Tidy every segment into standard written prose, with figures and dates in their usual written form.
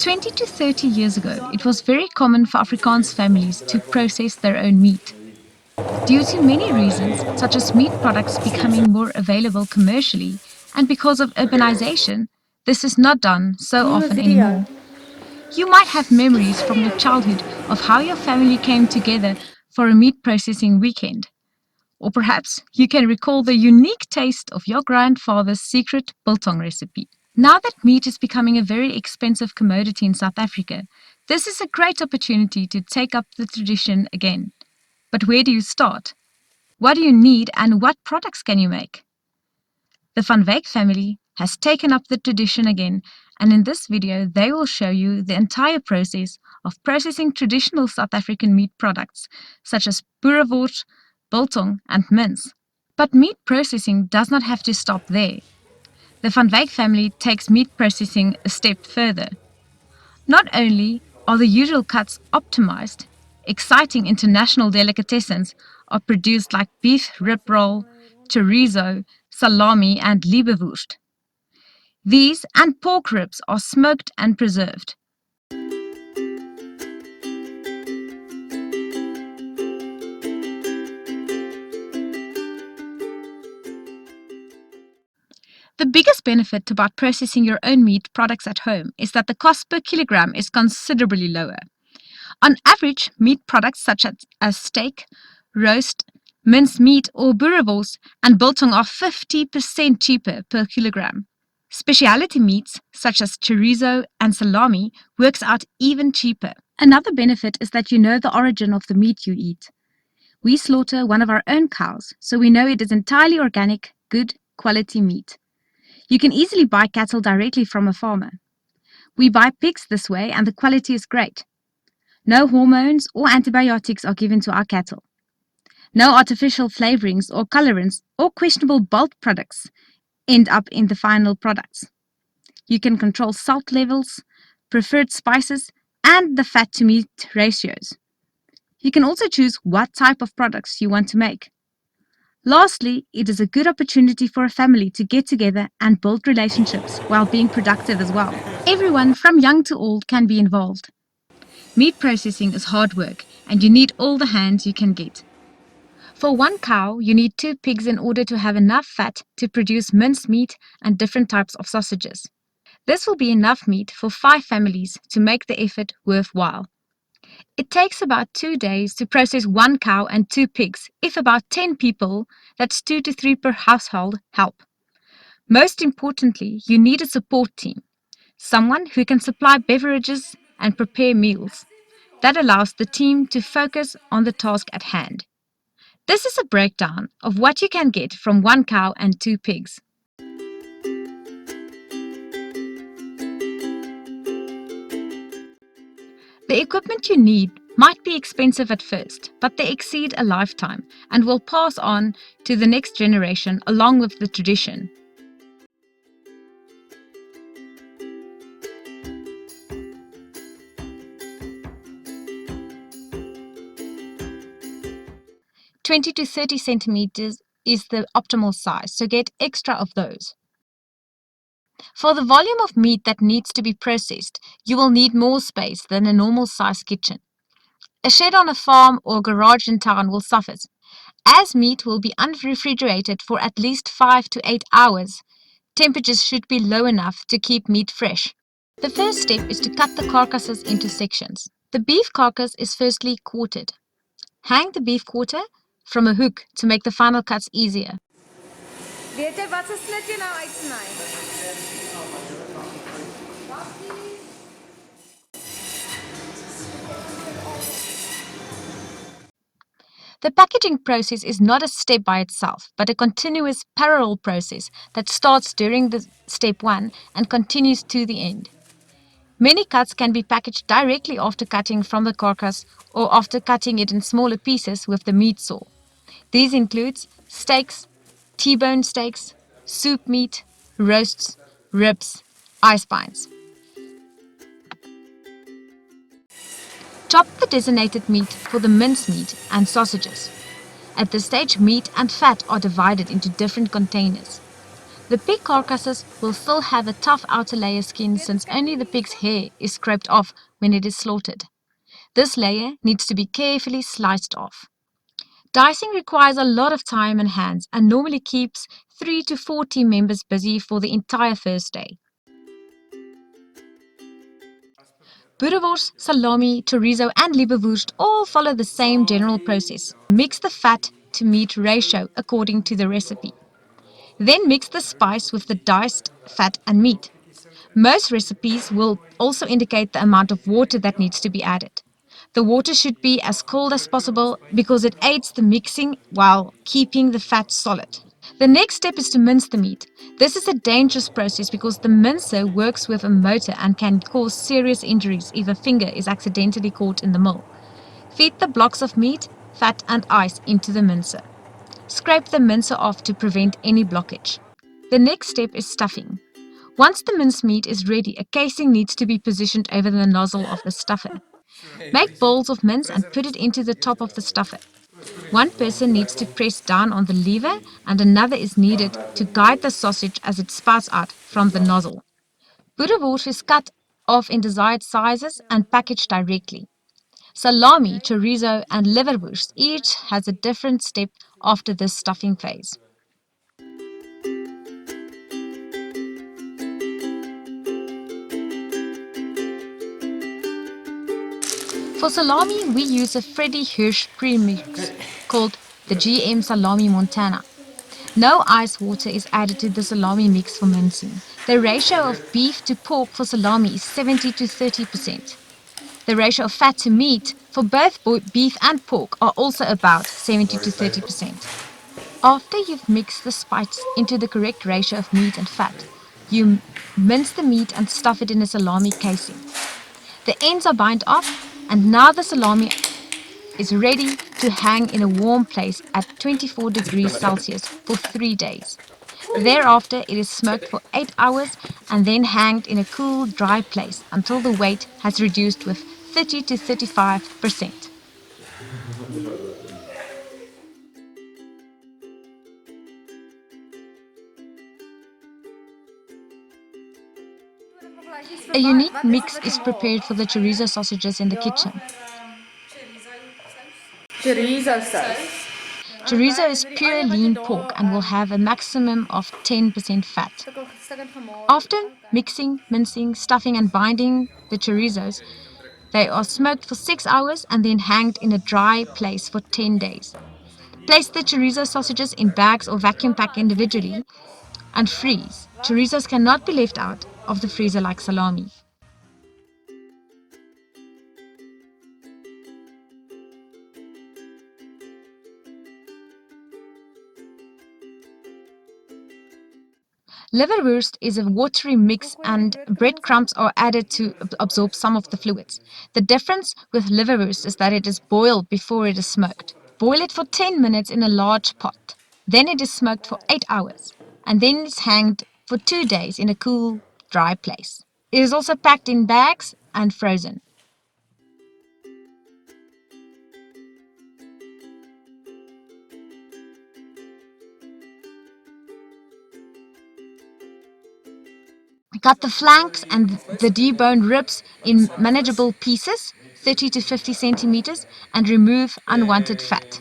20 to 30 years ago, it was very common for Afrikaans families to process their own meat. Due to many reasons, such as meat products becoming more available commercially, and because of urbanization, this is not done so often anymore. You might have memories from your childhood of how your family came together for a meat processing weekend. Or perhaps you can recall the unique taste of your grandfather's secret biltong recipe. Now that meat is becoming a very expensive commodity in South Africa, this is a great opportunity to take up the tradition again. But where do you start? What do you need and what products can you make? The Van Wyk family has taken up the tradition again, and in this video they will show you the entire process of processing traditional South African meat products such as boerewors, biltong and mince. But meat processing does not have to stop there. The Van Wyk family takes meat processing a step further. Not only are the usual cuts optimized, exciting international delicatessens are produced like beef rib roll, chorizo, salami and leberwurst. These and pork ribs are smoked and preserved. The biggest benefit about processing your own meat products at home is that the cost per kilogram is considerably lower. On average, meat products such as steak, roast, minced meat or boerewors and biltong are 50% cheaper per kilogram. Specialty meats such as chorizo and salami works out even cheaper. Another benefit is that you know the origin of the meat you eat. We slaughter one of our own cows, so we know it is entirely organic, good quality meat. You can easily buy cattle directly from a farmer. We buy pigs this way and the quality is great. No hormones or antibiotics are given to our cattle. No artificial flavorings or colorants or questionable bulk products end up in the final products. You can control salt levels, preferred spices, and the fat to meat ratios. You can also choose what type of products you want to make. Lastly, it is a good opportunity for a family to get together and build relationships while being productive as well. Everyone from young to old can be involved. Meat processing is hard work and you need all the hands you can get. For one cow, you need 2 pigs in order to have enough fat to produce minced meat and different types of sausages. This will be enough meat for 5 families to make the effort worthwhile. It takes about 2 days to process 1 cow and 2 pigs if about 10 people, that's 2 to 3 per household, help. Most importantly, you need a support team, someone who can supply beverages and prepare meals. That allows the team to focus on the task at hand. This is a breakdown of what you can get from 1 cow and 2 pigs. The equipment you need might be expensive at first, but they exceed a lifetime and will pass on to the next generation along with the tradition. "20 to 30 centimeters is the optimal size, so get extra of those. For the volume of meat that needs to be processed, you will need more space than a normal size kitchen. A shed on a farm or garage in town will suffice, as meat will be unrefrigerated for at least 5 to 8 hours. Temperatures should be low enough to keep meat fresh. The first step is to cut the carcasses into sections. The beef carcass is firstly quartered. Hang the beef quarter from a hook to make the final cuts easier. Weet jy wat se slit jy nou uitsny? The packaging process is not a step by itself, but a continuous parallel process that starts during the step 1 and continues to the end. Many cuts can be packaged directly after cutting from the carcass or after cutting it in smaller pieces with the meat saw. These include steaks, T-bone steaks, soup meat, roasts, ribs, eye spines. Chop the designated meat for the minced meat and sausages. At this stage, meat and fat are divided into different containers. The pig carcasses will still have a tough outer layer skin since only the pig's hair is scraped off when it is slaughtered. This layer needs to be carefully sliced off. Dicing requires a lot of time and hands and normally keeps 3 to 4 team members busy for the entire first day. Boerewors, salami, chorizo and leberwurst all follow the same general process. Mix the fat to meat ratio according to the recipe. Then mix the spice with the diced fat and meat. Most recipes will also indicate the amount of water that needs to be added. The water should be as cold as possible because it aids the mixing while keeping the fat solid. The next step is to mince the meat. This is a dangerous process because the mincer works with a motor and can cause serious injuries if a finger is accidentally caught in the mill. Feed the blocks of meat, fat and ice into the mincer. Scrape the mincer off to prevent any blockage. The next step is stuffing. Once the mincemeat is ready, a casing needs to be positioned over the nozzle of the stuffer. Make balls of mince and put it into the top of the stuffer. One person needs to press down on the lever and another is needed to guide the sausage as it spouts out from the nozzle. Boerewors is cut off in desired sizes and packaged directly. Salami, chorizo and liverwurst each has a different step after this stuffing phase. For salami, we use a Freddy Hirsch premix called the GM Salami Montana. No ice water is added to the salami mix for mincing. The ratio of beef to pork for salami is 70 to 30%. The ratio of fat to meat for both beef and pork are also about 70 to 30%. After you've mixed the spice into the correct ratio of meat and fat, you mince the meat and stuff it in a salami casing. The ends are bind off, and now the salami is ready to hang in a warm place at 24 degrees Celsius for 3 days. Thereafter, it is smoked for 8 hours and then hanged in a cool, dry place until the weight has reduced with 30 to 35%. A unique mix is prepared for the chorizo sausages in the kitchen. Chorizo sauce. Chorizo is pure lean pork and will have a maximum of 10% fat. After mixing, mincing, stuffing and binding the chorizos, they are smoked for 6 hours and then hanged in a dry place for 10 days. Place the chorizo sausages in bags or vacuum pack individually and freeze. Chorizos cannot be left out of the freezer like salami. Liverwurst is a watery mix and breadcrumbs are added to absorb some of the fluids. The difference with liverwurst is that it is boiled before it is smoked. Boil it for 10 minutes in a large pot. Then it is smoked for 8 hours and then it's hanged for 2 days in a cool, dry place. It is also packed in bags and frozen. Cut the flanks and the deboned ribs in manageable pieces, 30 to 50 centimeters, and remove unwanted fat.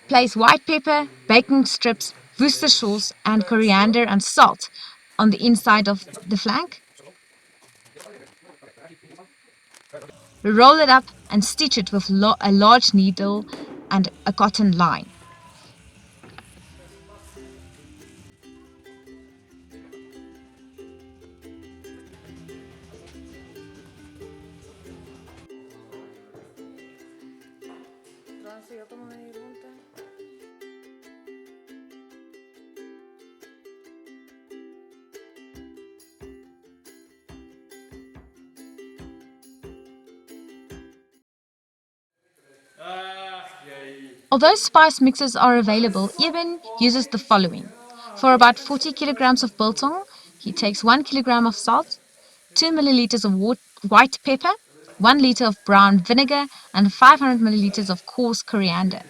Place white pepper, bacon strips, Worcester sauce, and coriander and salt on the inside of the flank. Roll it up and stitch it with a large needle and a cotton line. Although spice mixes are available, Eben uses the following. For about 40 kilograms of biltong, he takes 1 kilogram of salt, 2 milliliters of white pepper, 1 liter of brown vinegar, and 500 milliliters of coarse coriander.